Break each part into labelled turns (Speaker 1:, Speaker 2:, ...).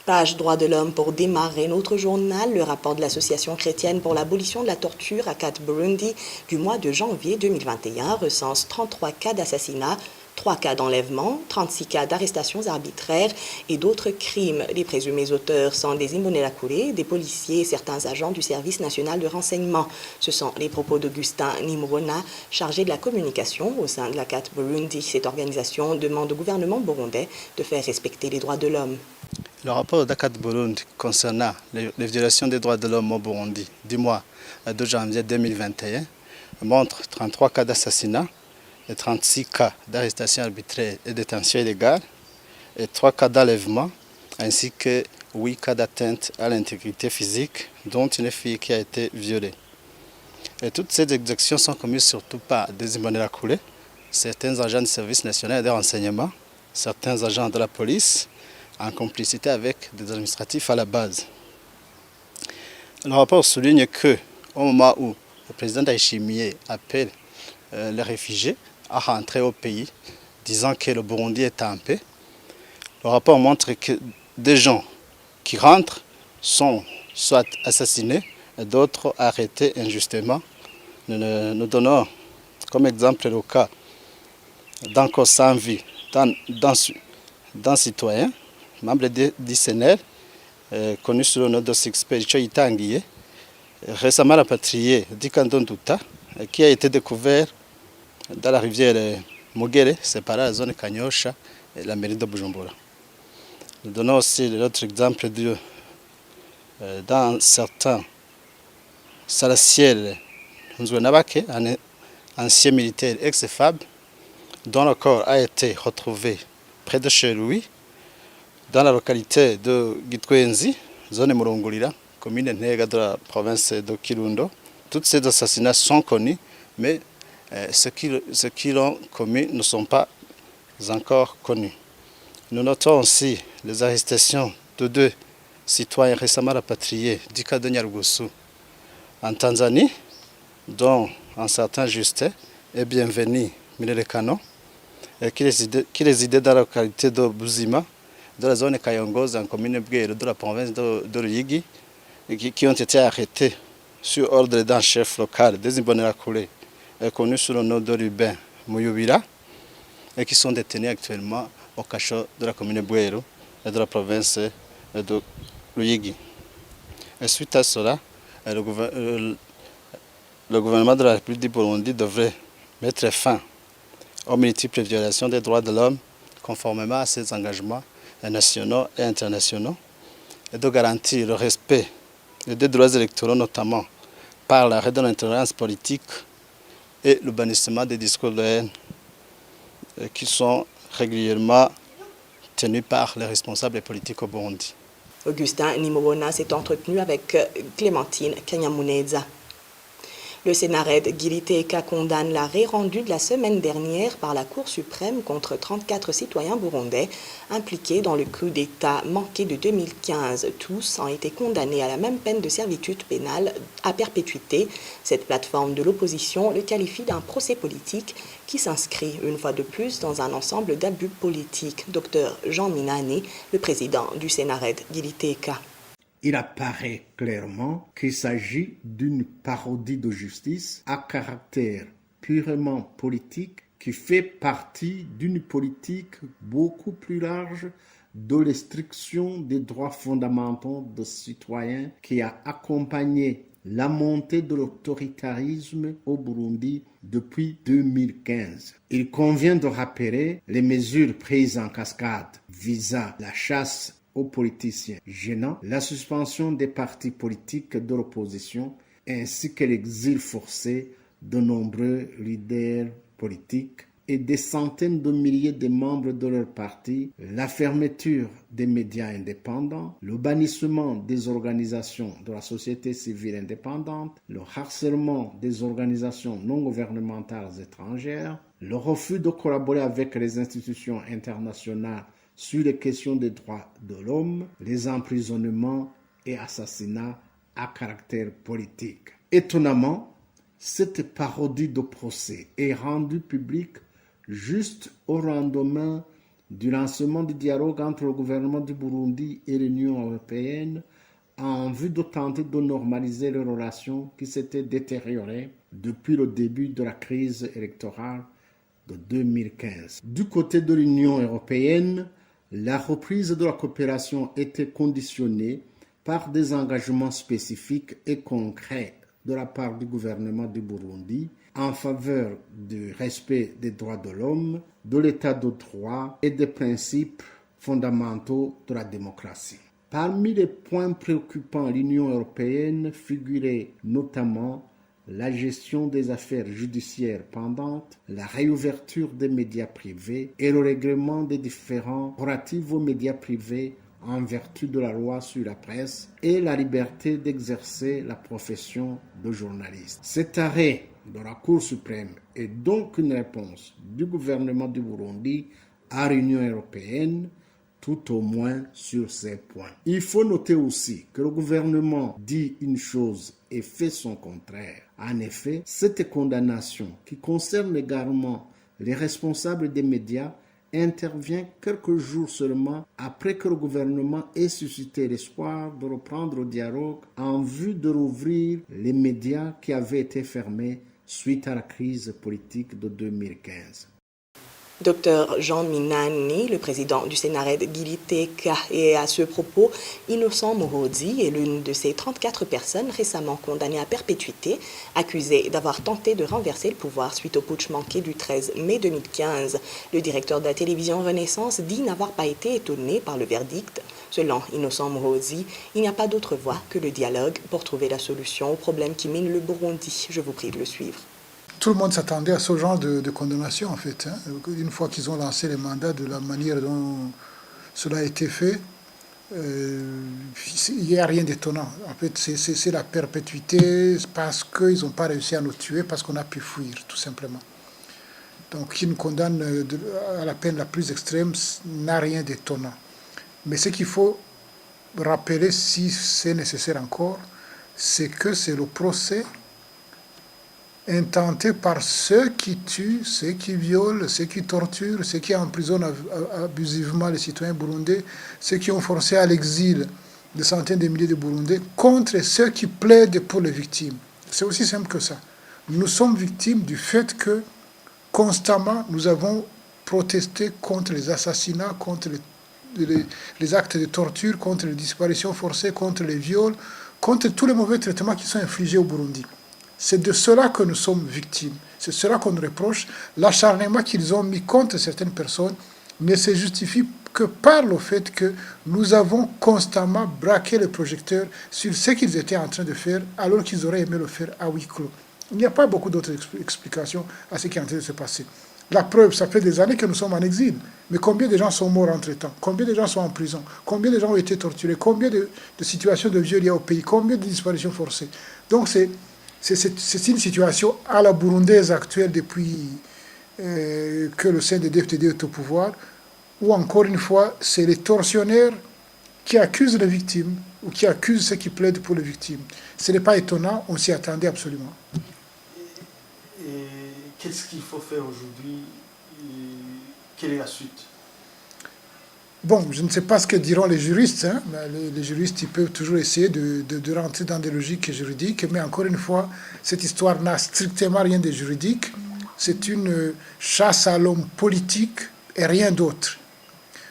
Speaker 1: Page droits de l'homme pour démarrer notre journal. Le rapport de l'Association chrétienne pour l'abolition de la torture à CAT Burundi du mois de janvier 2021 recense 33 cas d'assassinat, 3 cas d'enlèvement, 36 cas d'arrestations arbitraires et d'autres crimes. Les présumés auteurs sont des Imbonerakure, des policiers et certains agents du Service national de renseignement. Ce sont les propos d'Augustin Nimrona, chargé de la communication au sein de la CAT Burundi. Cette organisation demande au gouvernement burundais de faire respecter les droits de l'homme.
Speaker 2: Le rapport d'ACAT Burundi concernant les violations des droits de l'homme au Burundi du mois de janvier 2021 montre 33 cas d'assassinat, et 36 cas d'arrestation arbitraire et détention illégale, et 3 cas d'enlèvement, ainsi que 8 cas d'atteinte à l'intégrité physique, dont une fille qui a été violée. Et toutes ces exactions sont commises surtout par des Imbonerakure, certains agents du service national de renseignement, certains agents de la police, en complicité avec des administratifs à la base. Le rapport souligne que, au moment où le président Ndayishimiye appelle les réfugiés à rentrer au pays, disant que le Burundi est en paix, le rapport montre que des gens qui rentrent sont soit assassinés et d'autres arrêtés injustement. Nous donnons comme exemple le cas d'Encore sans vie d'un citoyen, membre du CNL, connu sous le nom de Sixpé Itanguiye, récemment rapatrié d'Ikandonduta, qui a été découvert dans la rivière Mugere, séparée la zone Kanyosha et la mairie de Bujumbura. Nous donnons aussi l'autre exemple d'un certain Salasiel Nzwenabake, un ancien militaire ex-FAB, dont le corps a été retrouvé près de chez lui, dans la localité de Gitwenzi, zone Murungulira, commune Ntega de la province de Kirundo. Tous ces assassinats sont connus, mais ceux qui l'ont commis ne sont pas encore connus. Nous notons aussi les arrestations de 2 citoyens récemment rapatriés du cas de Nyarugusu en Tanzanie, dont un certain Justin et Bienvenu Minerekano, qui résidait dans la localité de Buzima, de la zone Kayongozi, en commune Bwero, de la province de Ruyigi, qui ont été arrêtés sur ordre d'un chef local des Imbonerakure, connu sous le nom de Ruben Muyubira, et qui sont détenus actuellement au cachot de la commune Bwero et de la province de Ruyigi. Et suite à cela, le gouvernement de la République du Burundi devrait mettre fin aux multiples violations des droits de l'homme conformément à ses engagements nationaux et internationaux, et de garantir le respect des droits électoraux, notamment par l'arrêt de l'intolérance politique et le bannissement des discours de haine qui sont régulièrement tenus par les responsables politiques au Burundi.
Speaker 1: Augustin Nimrona s'est entretenu avec Clémentine Kanyamuneza. Le Sénarède Giliteka condamne l'arrêt rendu de la semaine dernière par la Cour suprême contre 34 citoyens burundais impliqués dans le coup d'État manqué de 2015. Tous ont été condamnés à la même peine de servitude pénale à perpétuité. Cette plateforme de l'opposition le qualifie d'un procès politique qui s'inscrit une fois de plus dans un ensemble d'abus politiques. Dr Jean Minani, le président du Sénarède Giliteka.
Speaker 3: Il apparaît clairement qu'il s'agit d'une parodie de justice à caractère purement politique qui fait partie d'une politique beaucoup plus large de restriction des droits fondamentaux des citoyens qui a accompagné la montée de l'autoritarisme au Burundi depuis 2015. Il convient de rappeler les mesures prises en cascade visant la chasse aux politiciens gênants, la suspension des partis politiques de l'opposition ainsi que l'exil forcé de nombreux leaders politiques et des centaines de milliers de membres de leur parti, la fermeture des médias indépendants, le bannissement des organisations de la société civile indépendante, le harcèlement des organisations non gouvernementales étrangères, le refus de collaborer avec les institutions internationales sur les questions des droits de l'homme, les emprisonnements et assassinats à caractère politique. Étonnamment, cette parodie de procès est rendue publique juste au lendemain du lancement du dialogue entre le gouvernement du Burundi et l'Union européenne en vue de tenter de normaliser les relations qui s'étaient détériorées depuis le début de la crise électorale de 2015. Du côté de l'Union européenne, la reprise de la coopération était conditionnée par des engagements spécifiques et concrets de la part du gouvernement du Burundi en faveur du respect des droits de l'homme, de l'état de droit et des principes fondamentaux de la démocratie. Parmi les points préoccupants, l'Union européenne figurait notamment la gestion des affaires judiciaires pendantes, la réouverture des médias privés et le règlement des différends relatifs aux médias privés en vertu de la loi sur la presse et la liberté d'exercer la profession de journaliste. Cet arrêt de la Cour suprême est donc une réponse du gouvernement du Burundi à l'Union européenne, tout au moins sur ces points. Il faut noter aussi que le gouvernement dit une chose et fait son contraire. En effet, cette condamnation qui concerne également les responsables des médias intervient quelques jours seulement après que le gouvernement ait suscité l'espoir de reprendre le dialogue en vue de rouvrir les médias qui avaient été fermés suite à la crise politique de 2015.
Speaker 1: Dr Jean Minani, le président du Sénared Giliteka, et à ce propos, Innocent Morodi est l'une de ces 34 personnes récemment condamnées à perpétuité, accusées d'avoir tenté de renverser le pouvoir suite au putsch manqué du 13 mai 2015. Le directeur de la télévision Renaissance dit n'avoir pas été étonné par le verdict. Selon Innocent Morodi, il n'y a pas d'autre voie que le dialogue pour trouver la solution aux problèmes qui minent le Burundi. Je vous prie de le suivre.
Speaker 4: Tout le monde s'attendait à ce genre de condamnation, en fait. Une fois qu'ils ont lancé les mandats de la manière dont cela a été fait, il n'y a rien d'étonnant. En fait, c'est la perpétuité parce qu'ils n'ont pas réussi à nous tuer, parce qu'on a pu fuir, tout simplement. Donc, qui nous condamne à la peine la plus extrême n'a rien d'étonnant. Mais ce qu'il faut rappeler, si c'est nécessaire encore, c'est que c'est le procès intenté par ceux qui tuent, ceux qui violent, ceux qui torturent, ceux qui emprisonnent abusivement les citoyens burundais, ceux qui ont forcé à l'exil des centaines de milliers de Burundais, contre ceux qui plaident pour les victimes. C'est aussi simple que ça. Nous sommes victimes du fait que, constamment, nous avons protesté contre les assassinats, contre les actes de torture, contre les disparitions forcées, contre les viols, contre tous les mauvais traitements qui sont infligés au Burundi. C'est de cela que nous sommes victimes. C'est cela qu'on nous reproche. L'acharnement qu'ils ont mis contre certaines personnes ne se justifie que par le fait que nous avons constamment braqué le projecteur sur ce qu'ils étaient en train de faire, alors qu'ils auraient aimé le faire à huis clos. Il n'y a pas beaucoup d'autres explications à ce qui est en train de se passer. La preuve, ça fait des années que nous sommes en exil. Mais combien de gens sont morts entre-temps? Combien de gens sont en prison? Combien de gens ont été torturés? Combien de situations de viol il y a au pays? Combien de disparitions forcées? Donc c'est une situation à la burundaise actuelle depuis que le CNDD-FDD est au pouvoir, où encore une fois, c'est les tortionnaires qui accusent les victimes ou qui accusent ceux qui plaident pour les victimes. Ce n'est pas étonnant, on s'y attendait absolument.
Speaker 5: Et qu'est-ce qu'il faut faire aujourd'hui? Quelle est la suite?
Speaker 4: Bon, je ne sais pas ce que diront les juristes. Hein. Les juristes, ils peuvent toujours essayer de rentrer dans des logiques juridiques. Mais encore une fois, cette histoire n'a strictement rien de juridique. C'est une chasse à l'homme politique et rien d'autre.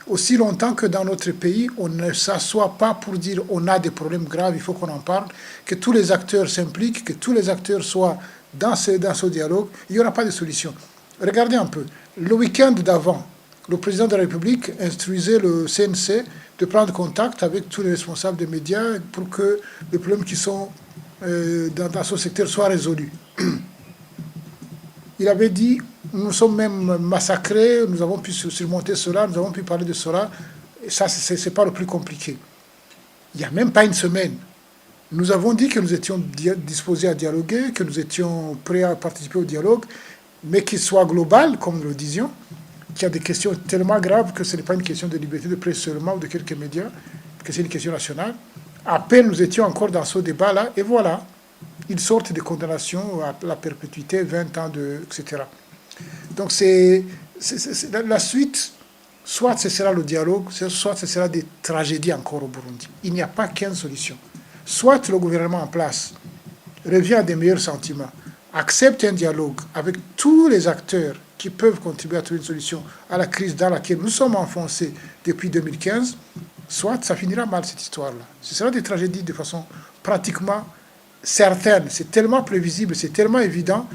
Speaker 4: Aussi longtemps que dans notre pays, on ne s'assoit pas pour dire on a des problèmes graves, il faut qu'on en parle, que tous les acteurs s'impliquent, que tous les acteurs soient dans ce dialogue, il n'y aura pas de solution. Regardez un peu. Le week-end d'avant, le président de la République instruisait le CNC de prendre contact avec tous les responsables des médias pour que les problèmes qui sont dans ce secteur soient résolus. Il avait dit, nous sommes même massacrés, nous avons pu surmonter cela, nous avons pu parler de cela, et ça, ce n'est pas le plus compliqué. Il n'y a même pas une semaine. Nous avons dit que nous étions disposés à dialoguer, que nous étions prêts à participer au dialogue, mais qu'il soit global, comme nous le disions, qu'il y a des questions tellement graves que ce n'est pas une question de liberté de presse seulement ou de quelques médias, que c'est une question nationale. À peine nous étions encore dans ce débat-là, et voilà, ils sortent des condamnations à la perpétuité, 20 ans, etc. Donc la suite Soit ce sera le dialogue, soit ce sera des tragédies encore au Burundi. Il n'y a pas qu'une solution. Soit le gouvernement en place revient à des meilleurs sentiments, accepte un dialogue avec tous les acteurs qui peuvent contribuer à trouver une solution à la crise dans laquelle nous sommes enfoncés depuis 2015, soit ça finira mal cette histoire-là. Ce sera des tragédies de façon pratiquement certaine. C'est tellement prévisible, c'est tellement évident.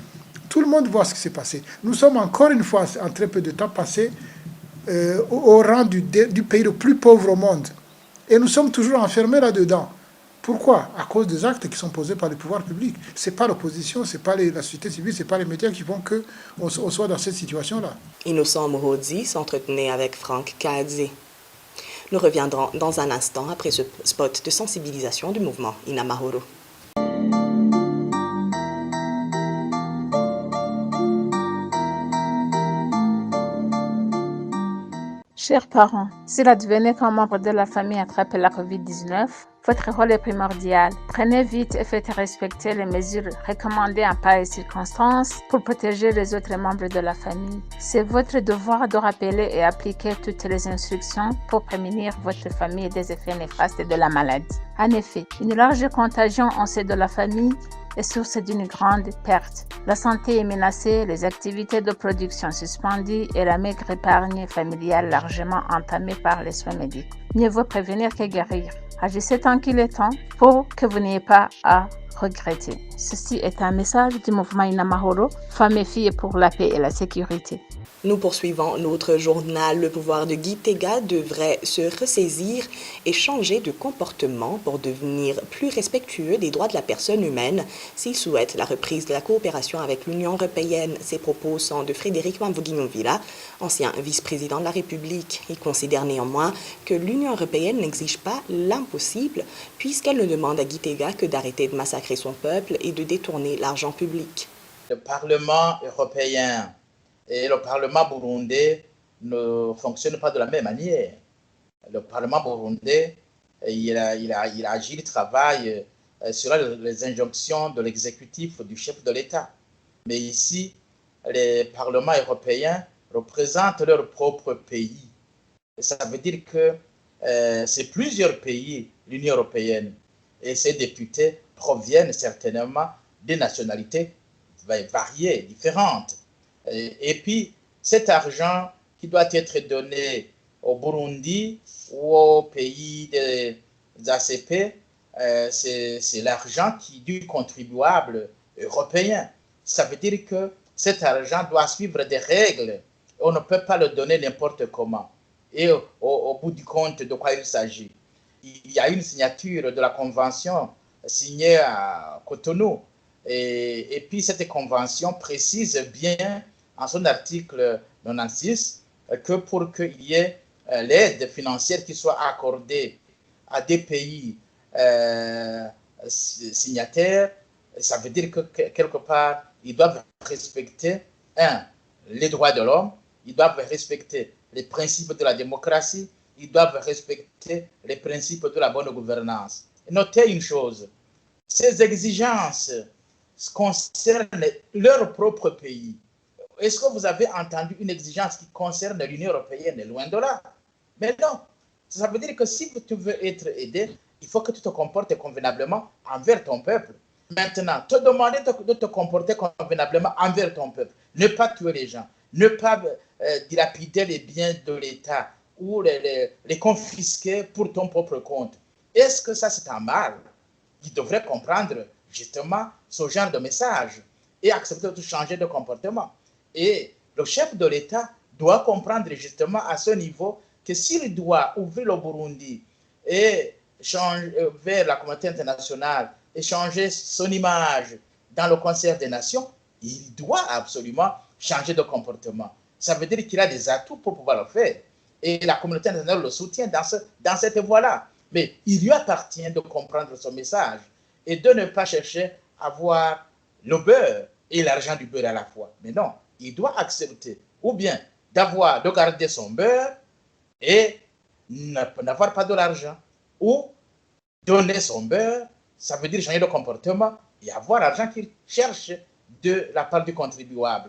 Speaker 4: Tout le monde voit ce qui s'est passé. Nous sommes encore une fois, en très peu de temps, passés au rang du pays le plus pauvre au monde. Et nous sommes toujours enfermés là-dedans. Pourquoi? À cause des actes qui sont posés par les pouvoirs publics. Ce n'est pas l'opposition, ce n'est pas la société civile, ce n'est pas les médias qui font qu'on soit dans cette situation-là.
Speaker 1: Innocent Morodi s'entretenait avec Franck Kadze. Nous reviendrons dans un instant après ce spot de sensibilisation du mouvement Inamahoro.
Speaker 6: Chers parents, s'il advenait qu'un membre de la famille attrape la COVID-19, votre rôle est primordial. Prenez vite et faites respecter les mesures recommandées en pareilles circonstances pour protéger les autres membres de la famille. C'est votre devoir de rappeler et appliquer toutes les instructions pour prémunir votre famille des effets néfastes de la maladie. En effet, une large contagion en sein de la famille est source d'une grande perte. La santé est menacée, les activités de production suspendues et la maigre épargne familiale largement entamée par les soins médicaux. Mieux vaut prévenir que guérir. Agissez tant qu'il est temps pour que vous n'ayez pas à regretter. Ceci est un message du mouvement Inamahoro, femmes et filles pour la paix et la sécurité.
Speaker 1: Nous poursuivons notre journal. Le pouvoir de Gitega devrait se ressaisir et changer de comportement pour devenir plus respectueux des droits de la personne humaine s'il souhaite la reprise de la coopération avec l'Union européenne. Ces propos sont de Frédéric Wamvuguinovila, ancien vice-président de la République. Il considère néanmoins que l'Union européenne n'exige pas l'impossible puisqu'elle ne demande à Gitega que d'arrêter de massacrer son peuple et de détourner l'argent public.
Speaker 7: Le Parlement européen et le Parlement burundais ne fonctionnent pas de la même manière. Le Parlement burundais, il agit, il travaille sur les injonctions de l'exécutif, du chef de l'État. Mais ici, les parlements européens représentent leur propre pays. Et ça veut dire que c'est plusieurs pays, l'Union européenne, et ses députés proviennent certainement des nationalités variées, différentes. Et puis, cet argent qui doit être donné au Burundi ou au pays des ACP, c'est l'argent du contribuable européen. Ça veut dire que cet argent doit suivre des règles. On ne peut pas le donner n'importe comment. Et au bout du compte, de quoi il s'agit? Il y a une signature de la convention signée à Cotonou. Et puis, cette convention précise bien en son article 96 que pour qu'il y ait l'aide financière qui soit accordée à des pays signataires, ça veut dire que quelque part, ils doivent respecter, les droits de l'homme, ils doivent respecter les principes de la démocratie, ils doivent respecter les principes de la bonne gouvernance. Et notez une chose, ces exigences concernent leur propre pays. Est-ce que vous avez entendu une exigence qui concerne l'Union européenne? Loin de là. Mais non. Ça veut dire que si tu veux être aidé, il faut que tu te comportes convenablement envers ton peuple. Maintenant, te demander de te comporter convenablement envers ton peuple. Ne pas tuer les gens. Ne pas dilapider les biens de l'État ou les confisquer pour ton propre compte. Est-ce que ça, c'est un mal? Il devrait comprendre justement ce genre de message et accepter de changer de comportement. Et le chef de l'État doit comprendre justement à ce niveau que s'il doit ouvrir le Burundi et changer vers la communauté internationale et changer son image dans le concert des nations, il doit absolument changer de comportement. Ça veut dire qu'il a des atouts pour pouvoir le faire. Et la communauté internationale le soutient dans cette voie-là. Mais il lui appartient de comprendre ce message et de ne pas chercher à avoir le beurre et l'argent du beurre à la fois. Mais non, il doit accepter ou bien de garder son beurre et n'avoir pas de l'argent, ou donner son beurre, ça veut dire changer de comportement et avoir l'argent qu'il cherche de la part du contribuable.